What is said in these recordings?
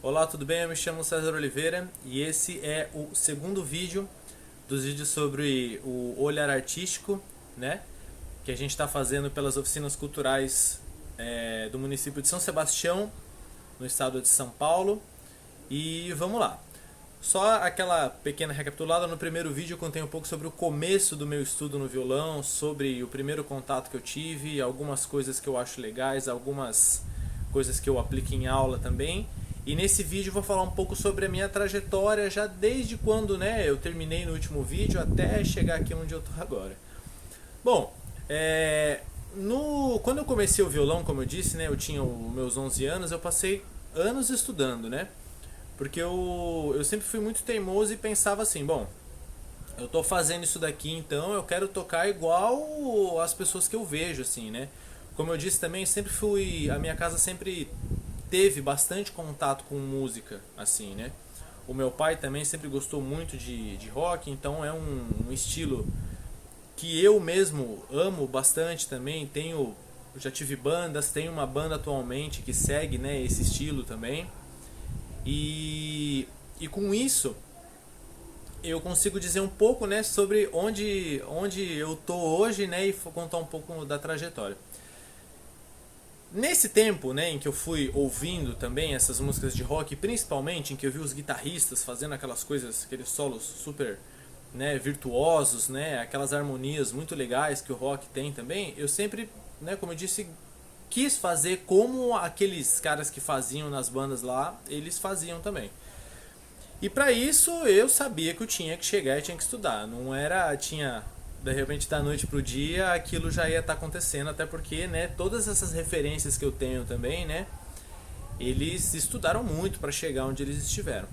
Olá, tudo bem? Eu me chamo César Oliveira e esse é o segundo vídeo dos vídeos sobre o olhar artístico, né? Que a gente está fazendo pelas oficinas culturais do município de São Sebastião, no estado de São Paulo. E vamos lá. Só aquela pequena recapitulada, no primeiro vídeo eu contei um pouco sobre o começo do meu estudo no violão, sobre o primeiro contato que eu tive, algumas coisas que eu acho legais, algumas coisas que eu aplico em aula também. E nesse vídeo eu vou falar um pouco sobre a minha trajetória, já desde quando eu terminei no último vídeo até chegar aqui onde eu estou agora. Bom, quando eu comecei o violão, como eu disse, eu tinha os meus 11 anos, eu passei anos estudando, né? Porque eu sempre fui muito teimoso e pensava assim, bom, eu tô fazendo isso daqui, então eu quero tocar igual as pessoas que eu vejo, assim, né? Como eu disse também, a minha casa sempre teve bastante contato com música, assim, né? O meu pai também sempre gostou muito de rock, então é um estilo que eu mesmo amo bastante também. Já tive bandas, tenho uma banda atualmente que segue, né, esse estilo também. E com isso eu consigo dizer um pouco, né, sobre onde eu tô hoje, né, e contar um pouco da trajetória. Nesse tempo, né, em que eu fui ouvindo também essas músicas de rock, principalmente em que eu vi os guitarristas fazendo aquelas coisas, aqueles solos super, né, virtuosos, né, aquelas harmonias muito legais que o rock tem também, eu sempre, né, como eu disse, quis fazer como aqueles caras que faziam nas bandas lá, eles faziam também. E para isso eu sabia que eu tinha que chegar e tinha que estudar. Não era, tinha de repente da noite pro dia aquilo já ia estar acontecendo, até porque, né, todas essas referências que eu tenho também, né, eles estudaram muito para chegar onde eles estiveram.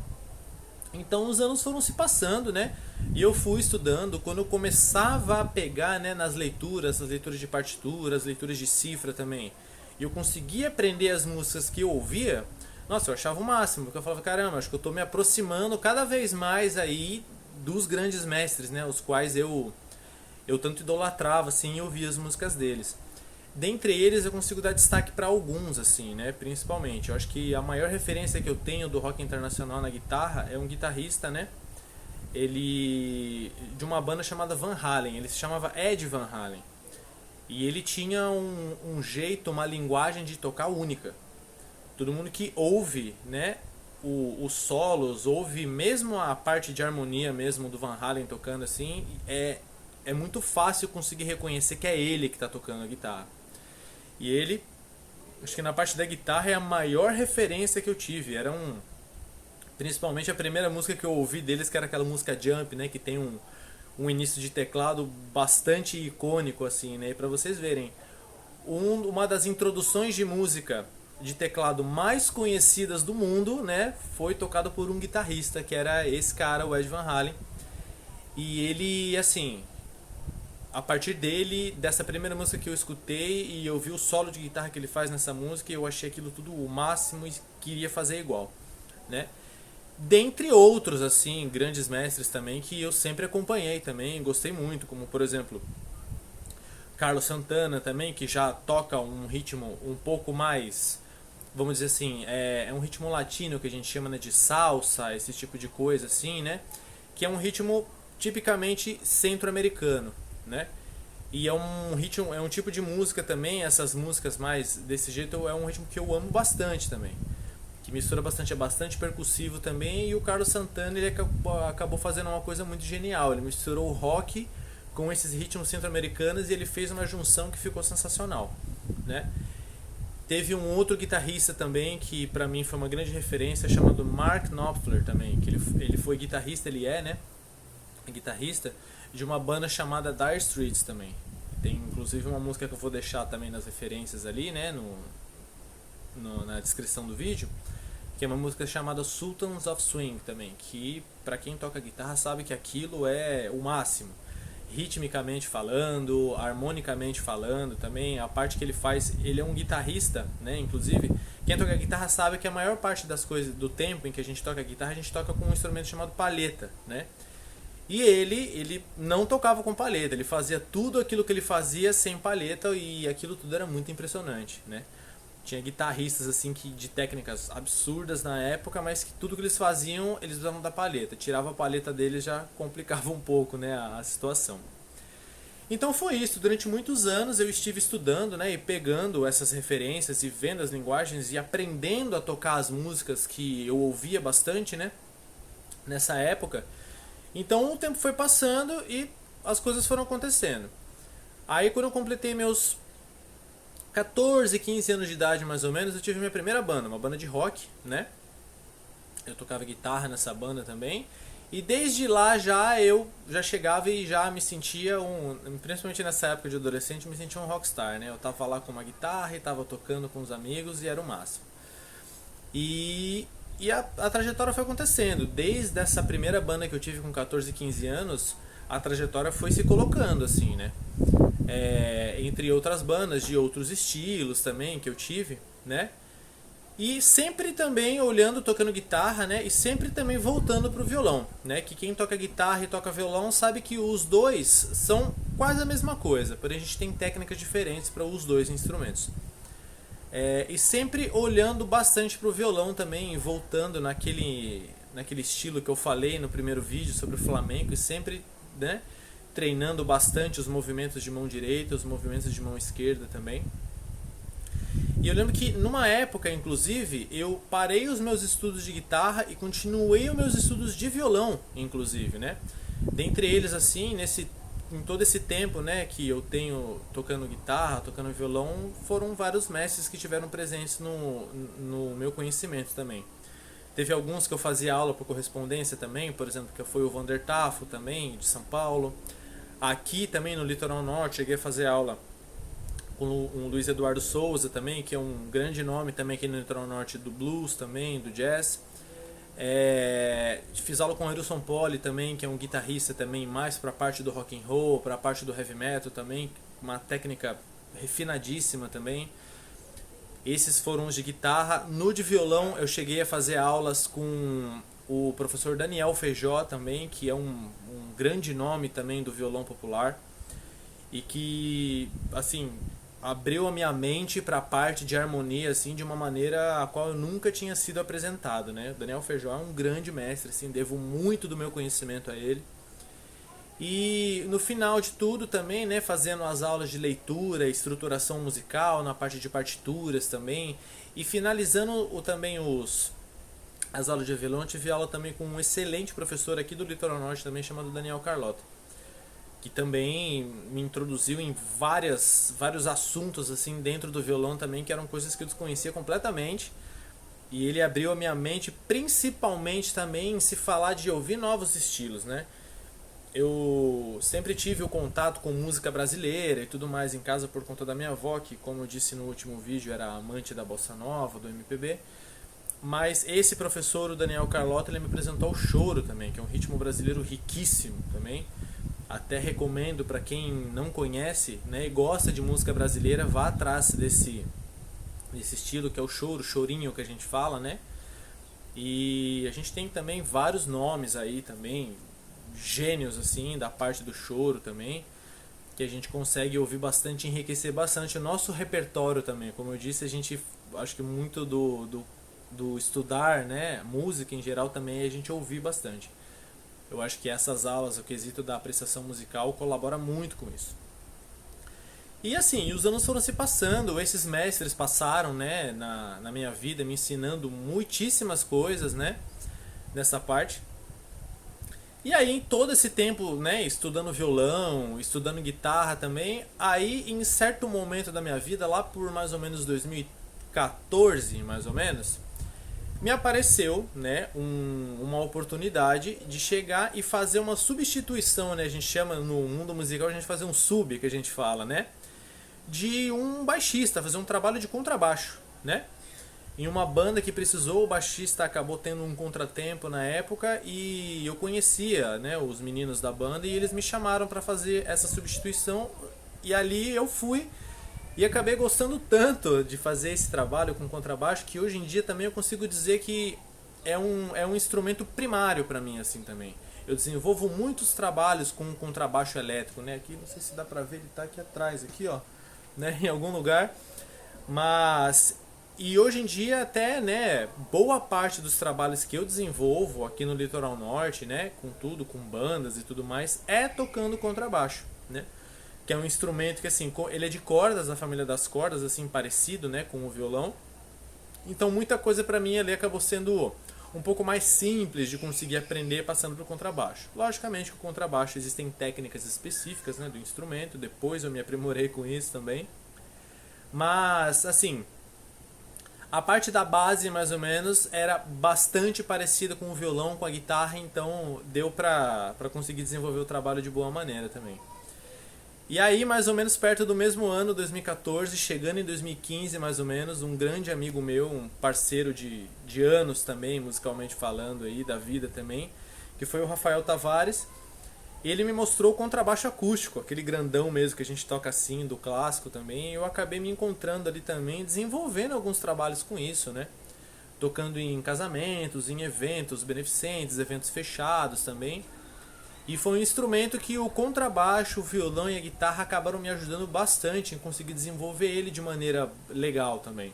Então os anos foram se passando, né? E eu fui estudando. Quando eu começava a pegar, né, nas leituras, as leituras de partitura, as leituras de cifra também, e eu conseguia aprender as músicas que eu ouvia, nossa, eu achava o máximo, porque eu falava, caramba, acho que eu tô me aproximando cada vez mais aí dos grandes mestres, né, os quais eu tanto idolatrava assim e ouvia as músicas deles. Dentre eles eu consigo dar destaque para alguns, assim, né, principalmente. Eu acho que a maior referência que eu tenho do rock internacional na guitarra é um guitarrista, né, ele de uma banda chamada Van Halen. Ele se chamava Ed Van Halen. E ele tinha um jeito, uma linguagem de tocar única. Todo mundo que ouve, né, os solos, ouve mesmo a parte de harmonia mesmo do Van Halen tocando assim, é muito fácil conseguir reconhecer que é ele que está tocando a guitarra. E ele, acho que na parte da guitarra é a maior referência que eu tive. Principalmente a primeira música que eu ouvi deles, que era aquela música Jump, né, que tem um início de teclado bastante icônico assim, né, e para vocês verem, uma das introduções de música de teclado mais conhecidas do mundo, né, foi tocado por um guitarrista, que era esse cara, o Ed Van Halen. E ele, assim, a partir dele, dessa primeira música que eu escutei e eu vi o solo de guitarra que ele faz nessa música, eu achei aquilo tudo o máximo e queria fazer igual, né? Dentre outros, assim, grandes mestres também que eu sempre acompanhei também, gostei muito, como por exemplo Carlos Santana também, que já toca um ritmo um pouco mais, vamos dizer assim, é um ritmo latino que a gente chama, né, de salsa, esse tipo de coisa assim, né? Que é um ritmo tipicamente centro-americano, né? E é um ritmo, é um tipo de música também, essas músicas mais desse jeito é um ritmo que eu amo bastante também. Que mistura bastante, é bastante percussivo também, e o Carlos Santana ele acabou fazendo uma coisa muito genial. Ele misturou o rock com esses ritmos centro-americanos e ele fez uma junção que ficou sensacional, né? Teve um outro guitarrista também que pra mim foi uma grande referência, chamado Mark Knopfler também, que ele foi guitarrista, ele é, né, guitarrista de uma banda chamada Dire Straits também. Tem inclusive uma música que eu vou deixar também nas referências ali, né, na descrição do vídeo, que é uma música chamada Sultans of Swing também, que pra quem toca guitarra sabe que aquilo é o máximo. Ritmicamente falando, harmonicamente falando também, a parte que ele faz, ele é um guitarrista, né, inclusive, quem toca guitarra sabe que a maior parte das coisas, do tempo em que a gente toca guitarra, a gente toca com um instrumento chamado palheta, né, e ele não tocava com palheta, ele fazia tudo aquilo que ele fazia sem palheta e aquilo tudo era muito impressionante, né. Tinha guitarristas assim que de técnicas absurdas na época, mas que tudo que eles faziam, eles usavam da palheta. Tirava a palheta deles já complicava um pouco, né, a situação. Então foi isso, durante muitos anos eu estive estudando, né, e pegando essas referências e vendo as linguagens e aprendendo a tocar as músicas que eu ouvia bastante, né, nessa época. Então o tempo foi passando e as coisas foram acontecendo. Aí quando eu completei meus 14, 15 anos de idade mais ou menos, eu tive minha primeira banda, uma banda de rock, né? Eu tocava guitarra nessa banda também. E desde lá eu já chegava e já me sentia principalmente nessa época de adolescente, me sentia um rockstar, né? Eu tava lá com uma guitarra e tava tocando com os amigos e era o máximo. E a trajetória foi acontecendo. Desde essa primeira banda que eu tive com 14, 15 anos, a trajetória foi se colocando assim, né? Entre outras bandas de outros estilos também que eu tive, né? E sempre também olhando, tocando guitarra, né? E sempre também voltando pro violão, né? Que quem toca guitarra e toca violão sabe que os dois são quase a mesma coisa, porém a gente tem técnicas diferentes para os dois instrumentos. E sempre olhando bastante pro violão também, e voltando naquele estilo que eu falei no primeiro vídeo sobre o flamenco, e sempre, né, treinando bastante os movimentos de mão direita, os movimentos de mão esquerda também. E eu lembro que numa época, inclusive, eu parei os meus estudos de guitarra e continuei os meus estudos de violão, inclusive, né? Dentre eles, assim, em todo esse tempo, né, que eu tenho tocando guitarra, tocando violão, foram vários mestres que tiveram presentes no meu conhecimento também. Teve alguns que eu fazia aula por correspondência também, por exemplo, que foi o Vander Tafo também, de São Paulo. Aqui também no Litoral Norte, cheguei a fazer aula com o Luiz Eduardo Souza também, que é um grande nome também aqui no Litoral Norte do blues também, do jazz. Fiz aula com o Erilson Poli também, que é um guitarrista também mais para a parte do rock and roll, para a parte do heavy metal também, uma técnica refinadíssima também. Esses foram os de guitarra. No de violão eu cheguei a fazer aulas com o professor Daniel Feijó também, que é um grande nome também do violão popular e que, assim, abriu a minha mente para a parte de harmonia assim de uma maneira a qual eu nunca tinha sido apresentado, né? O Daniel Feijó é um grande mestre, assim, devo muito do meu conhecimento a ele. E no final de tudo também, né, fazendo as aulas de leitura, estruturação musical, na parte de partituras também, e finalizando também as aulas de violão, tive aula também com um excelente professor aqui do Litoral Norte também, chamado Daniel Carlota, que também me introduziu em vários assuntos assim dentro do violão também, que eram coisas que eu desconhecia completamente. E ele abriu a minha mente, principalmente também em se falar de ouvir novos estilos, né? Eu sempre tive o contato com música brasileira e tudo mais em casa por conta da minha avó, que, como eu disse no último vídeo, era amante da bossa nova, do MPB. Mas esse professor, o Daniel Carlota, ele me apresentou o choro também, que é um ritmo brasileiro riquíssimo também. Até recomendo para quem não conhece, né, e gosta de música brasileira, vá atrás desse estilo que é o choro, chorinho que a gente fala, né? E a gente tem também vários nomes aí também, gênios assim, da parte do choro também, que a gente consegue ouvir bastante, enriquecer bastante o nosso repertório também. Como eu disse, a gente, acho que muito do estudar, né, música em geral também a gente ouvir bastante. Eu acho que essas aulas, o quesito da apreciação musical, colabora muito com isso. E assim, os anos foram se passando, esses mestres passaram, né, na minha vida, me ensinando muitíssimas coisas, né, nessa parte. E aí, em todo esse tempo, né, estudando violão, estudando guitarra também, aí em certo momento da minha vida, lá por mais ou menos 2014, mais ou menos, me apareceu, né, uma oportunidade de chegar e fazer uma substituição, né, a gente chama no mundo musical, a gente fazer um sub, que a gente fala, né, de um baixista, fazer um trabalho de contrabaixo, né, em uma banda que precisou, o baixista acabou tendo um contratempo na época e eu conhecia, né, os meninos da banda e eles me chamaram para fazer essa substituição e ali eu fui. E acabei gostando tanto de fazer esse trabalho com contrabaixo que hoje em dia também eu consigo dizer que é um instrumento primário para mim assim também. Eu desenvolvo muitos trabalhos com contrabaixo elétrico, né? Aqui não sei se dá para ver, ele está aqui atrás, aqui ó, né? Em algum lugar. Mas E hoje em dia até, né, boa parte dos trabalhos que eu desenvolvo aqui no Litoral Norte, né, com tudo, com bandas e tudo mais, é tocando contrabaixo, né? Que é um instrumento que assim, ele é de cordas, da família das cordas, assim, parecido, né, com o violão. Então muita coisa pra mim ali acabou sendo um pouco mais simples de conseguir aprender passando pro contrabaixo. Logicamente que o contrabaixo existem técnicas específicas, né, do instrumento, depois eu me aprimorei com isso também. Mas, assim, a parte da base, mais ou menos, era bastante parecida com o violão, com a guitarra, então deu pra conseguir desenvolver o trabalho de boa maneira também. E aí, mais ou menos perto do mesmo ano, 2014, chegando em 2015 mais ou menos, um grande amigo meu, um parceiro de anos também, musicalmente falando aí, da vida também, que foi o Rafael Tavares, ele me mostrou o contrabaixo acústico, aquele grandão mesmo que a gente toca assim, do clássico também, e eu acabei me encontrando ali também, desenvolvendo alguns trabalhos com isso, né? Tocando em casamentos, em eventos beneficentes, eventos fechados também. E foi um instrumento que o contrabaixo, o violão e a guitarra acabaram me ajudando bastante em conseguir desenvolver ele de maneira legal também.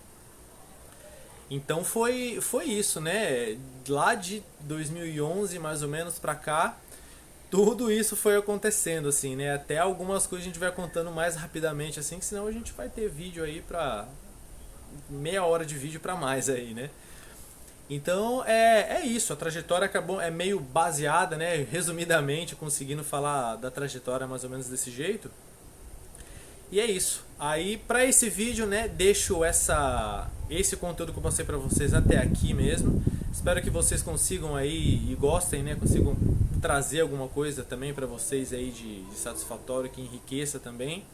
Então foi isso, né? Lá de 2011 mais ou menos pra cá, tudo isso foi acontecendo assim, né? Até algumas coisas a gente vai contando mais rapidamente assim, que senão a gente vai ter vídeo aí pra meia hora de vídeo pra mais aí, né? Então é isso, a trajetória acabou, é meio baseada, né, resumidamente, conseguindo falar da trajetória mais ou menos desse jeito. E é isso. Aí para esse vídeo, né, deixo esse conteúdo que eu passei para vocês até aqui mesmo. Espero que vocês consigam aí e gostem, né, consigam trazer alguma coisa também para vocês aí de satisfatório, que enriqueça também.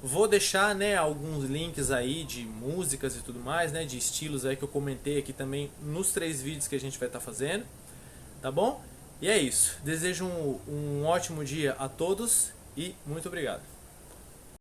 Vou deixar, né, alguns links aí de músicas e tudo mais, né, de estilos aí que eu comentei aqui também nos 3 vídeos que a gente vai estar fazendo, tá bom? E é isso. Desejo um ótimo dia a todos e muito obrigado.